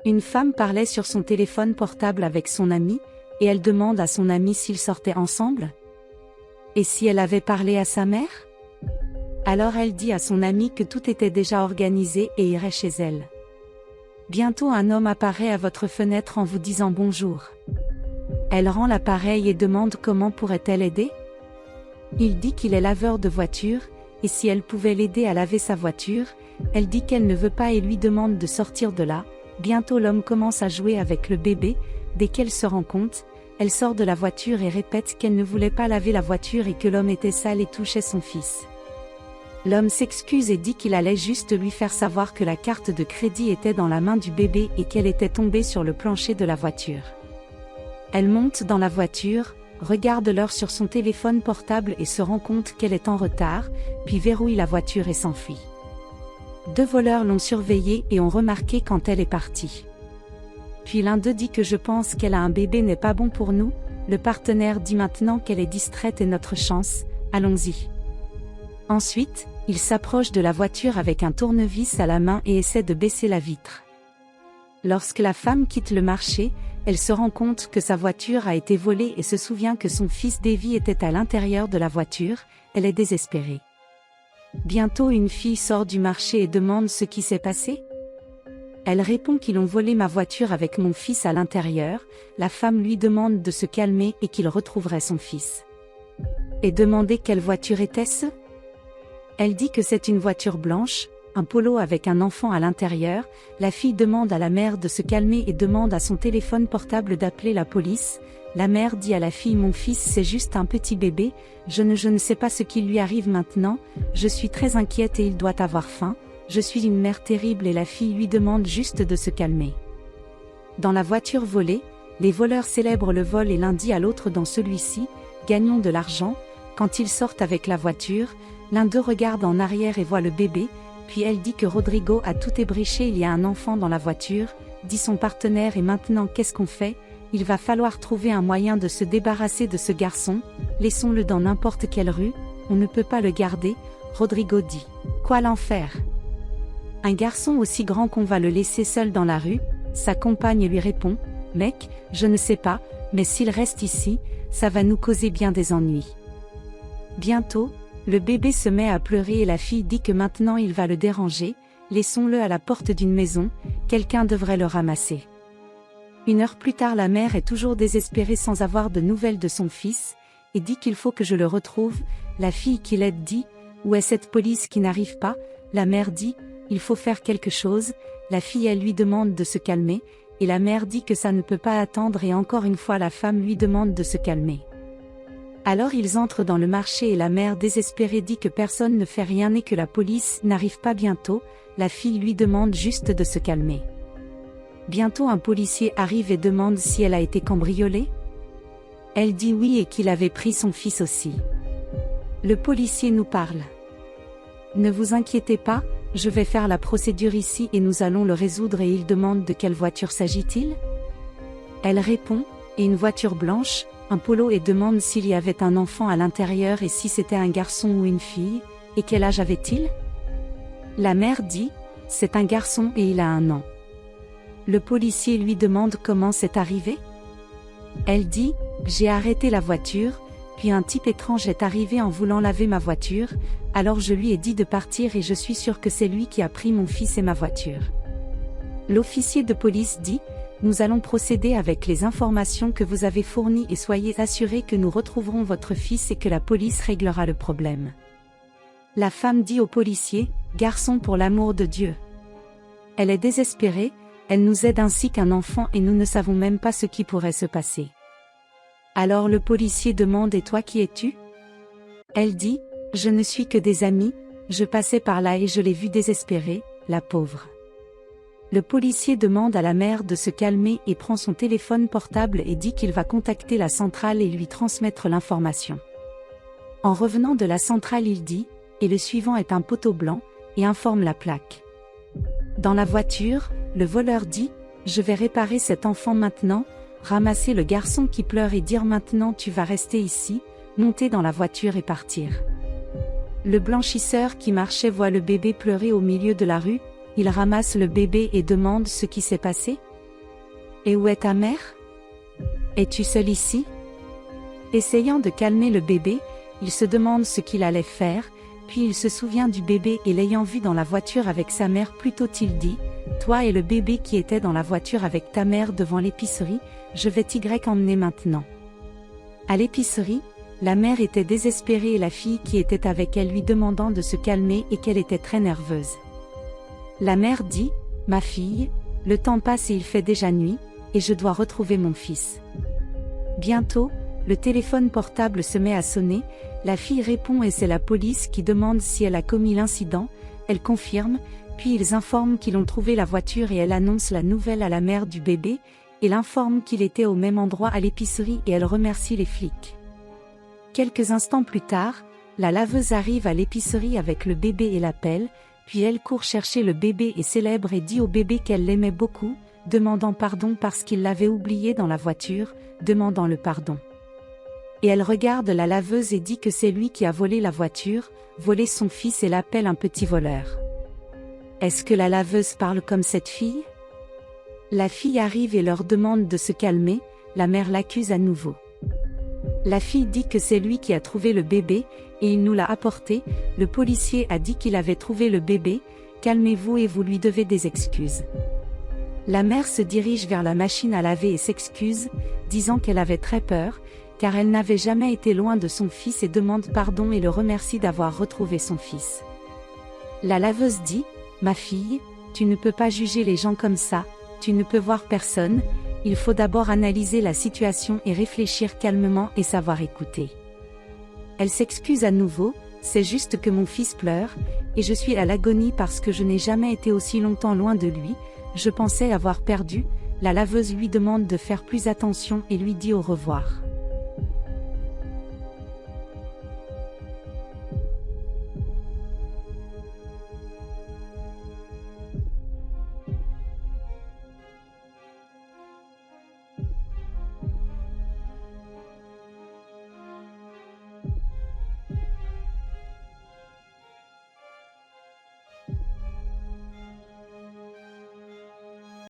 Une femme parlait sur son téléphone portable avec son ami, et elle demande à son ami s'ils sortaient ensemble. Et si elle avait parlé à sa mère? Alors elle dit à son ami que tout était déjà organisé et irait chez elle. Bientôt un homme apparaît à votre fenêtre en vous disant bonjour. Elle rend l'appareil et demande comment pourrait-elle aider? Il dit qu'il est laveur de voiture, et si elle pouvait l'aider à laver sa voiture, elle dit qu'elle ne veut pas et lui demande de sortir de là. Bientôt l'homme commence à jouer avec le bébé. Dès qu'elle se rend compte, elle sort de la voiture et répète qu'elle ne voulait pas laver la voiture et que l'homme était sale et touchait son fils. L'homme s'excuse et dit qu'il allait juste lui faire savoir que la carte de crédit était dans la main du bébé et qu'elle était tombée sur le plancher de la voiture. Elle monte dans la voiture, regarde l'heure sur son téléphone portable et se rend compte qu'elle est en retard, puis verrouille la voiture et s'enfuit. 2 voleurs l'ont surveillée et ont remarqué quand elle est partie. Puis l'un d'eux dit que je pense qu'elle a un bébé n'est pas bon pour nous, le partenaire dit maintenant qu'elle est distraite et notre chance, allons-y. Ensuite, il s'approche de la voiture avec un tournevis à la main et essaie de baisser la vitre. Lorsque la femme quitte le marché, elle se rend compte que sa voiture a été volée et se souvient que son fils Davy était à l'intérieur de la voiture, elle est désespérée. Bientôt une fille sort du marché et demande ce qui s'est passé. Elle répond qu'ils ont volé ma voiture avec mon fils à l'intérieur. La femme lui demande de se calmer et qu'il retrouverait son fils. Et demander quelle voiture était-ce? Elle dit que c'est une voiture blanche, un polo avec un enfant à l'intérieur. La fille demande à la mère de se calmer et demande à son téléphone portable d'appeler la police. La mère dit à la fille: mon fils c'est juste un petit bébé, je ne sais pas ce qui lui arrive maintenant, je suis très inquiète et il doit avoir faim, je suis une mère terrible et la fille lui demande juste de se calmer. Dans la voiture volée, les voleurs célèbrent le vol et l'un dit à l'autre dans celui-ci: gagnons de l'argent. Quand ils sortent avec la voiture, l'un d'eux regarde en arrière et voit le bébé, puis elle dit que Rodrigo a tout ébriché, il y a un enfant dans la voiture, dit son partenaire et maintenant qu'est-ce qu'on fait? Il va falloir trouver un moyen de se débarrasser de ce garçon, laissons-le dans n'importe quelle rue, on ne peut pas le garder, Rodrigo dit. Quoi l'enfer? Un garçon aussi grand qu'on va le laisser seul dans la rue? Sa compagne lui répond: mec, je ne sais pas, mais s'il reste ici, ça va nous causer bien des ennuis. Bientôt, le bébé se met à pleurer et la fille dit que maintenant il va le déranger, laissons-le à la porte d'une maison, quelqu'un devrait le ramasser. 1 heure plus tard, la mère est toujours désespérée sans avoir de nouvelles de son fils, et dit qu'il faut que je le retrouve. La fille qui l'aide dit: où est cette police qui n'arrive pas? La mère dit: il faut faire quelque chose. La fille elle lui demande de se calmer, et la mère dit que ça ne peut pas attendre et encore une fois la femme lui demande de se calmer. Alors ils entrent dans le marché et la mère désespérée dit que personne ne fait rien et que la police n'arrive pas bientôt. La fille lui demande juste de se calmer. Bientôt un policier arrive et demande si elle a été cambriolée. Elle dit oui et qu'il avait pris son fils aussi. Le policier nous parle. Ne vous inquiétez pas, je vais faire la procédure ici et nous allons le résoudre et il demande de quelle voiture s'agit-il? Elle répond, et une voiture blanche, un polo et demande s'il y avait un enfant à l'intérieur et si c'était un garçon ou une fille, et quel âge avait-il? La mère dit, c'est un garçon et il a 1 an. Le policier lui demande comment c'est arrivé. Elle dit, j'ai arrêté la voiture, puis un type étrange est arrivé en voulant laver ma voiture, alors je lui ai dit de partir et je suis sûre que c'est lui qui a pris mon fils et ma voiture. L'officier de police dit, nous allons procéder avec les informations que vous avez fournies et soyez assurés que nous retrouverons votre fils et que la police réglera le problème. La femme dit au policier, garçon pour l'amour de Dieu. Elle est désespérée. Elle nous aide ainsi qu'un enfant et nous ne savons même pas ce qui pourrait se passer. Alors le policier demande: et toi qui es-tu? Elle dit, je ne suis que des amis, je passais par là et je l'ai vue désespérée, la pauvre. Le policier demande à la mère de se calmer et prend son téléphone portable et dit qu'il va contacter la centrale et lui transmettre l'information. En revenant de la centrale il dit, et le suivant est un poteau blanc, et informe la plaque. Dans la voiture, le voleur dit, je vais réparer cet enfant maintenant, ramasser le garçon qui pleure et dire maintenant tu vas rester ici, monter dans la voiture et partir. Le blanchisseur qui marchait voit le bébé pleurer au milieu de la rue, il ramasse le bébé et demande ce qui s'est passé. Et où est ta mère? Es-tu seul ici? Essayant de calmer le bébé, il se demande ce qu'il allait faire, puis il se souvient du bébé et l'ayant vu dans la voiture avec sa mère plus tôt il dit, « Toi et le bébé qui était dans la voiture avec ta mère devant l'épicerie, je vais t'y emmener maintenant. » À l'épicerie, la mère était désespérée et la fille qui était avec elle lui demandant de se calmer et qu'elle était très nerveuse. La mère dit, « Ma fille, le temps passe et il fait déjà nuit, et je dois retrouver mon fils. » Bientôt, le téléphone portable se met à sonner, la fille répond et c'est la police qui demande si elle a commis l'incident, elle confirme, puis ils informent qu'ils ont trouvé la voiture et elle annonce la nouvelle à la mère du bébé, et l'informe qu'il était au même endroit à l'épicerie et elle remercie les flics. Quelques instants plus tard, la laveuse arrive à l'épicerie avec le bébé et l'appelle, puis elle court chercher le bébé et célèbre et dit au bébé qu'elle l'aimait beaucoup, demandant pardon parce qu'il l'avait oublié dans la voiture, demandant le pardon. Et elle regarde la laveuse et dit que c'est lui qui a volé la voiture, volé son fils et l'appelle un petit voleur. Est-ce que la laveuse parle comme cette fille? La fille arrive et leur demande de se calmer, la mère l'accuse à nouveau. La fille dit que c'est lui qui a trouvé le bébé, et il nous l'a apporté, le policier a dit qu'il avait trouvé le bébé, calmez-vous et vous lui devez des excuses. La mère se dirige vers la machine à laver et s'excuse, disant qu'elle avait très peur, car elle n'avait jamais été loin de son fils et demande pardon et le remercie d'avoir retrouvé son fils. La laveuse dit, « Ma fille, tu ne peux pas juger les gens comme ça, tu ne peux voir personne, il faut d'abord analyser la situation et réfléchir calmement et savoir écouter. » Elle s'excuse à nouveau, « C'est juste que mon fils pleure, et je suis à l'agonie parce que je n'ai jamais été aussi longtemps loin de lui, je pensais avoir perdu. » La laveuse lui demande de faire plus attention et lui dit au revoir.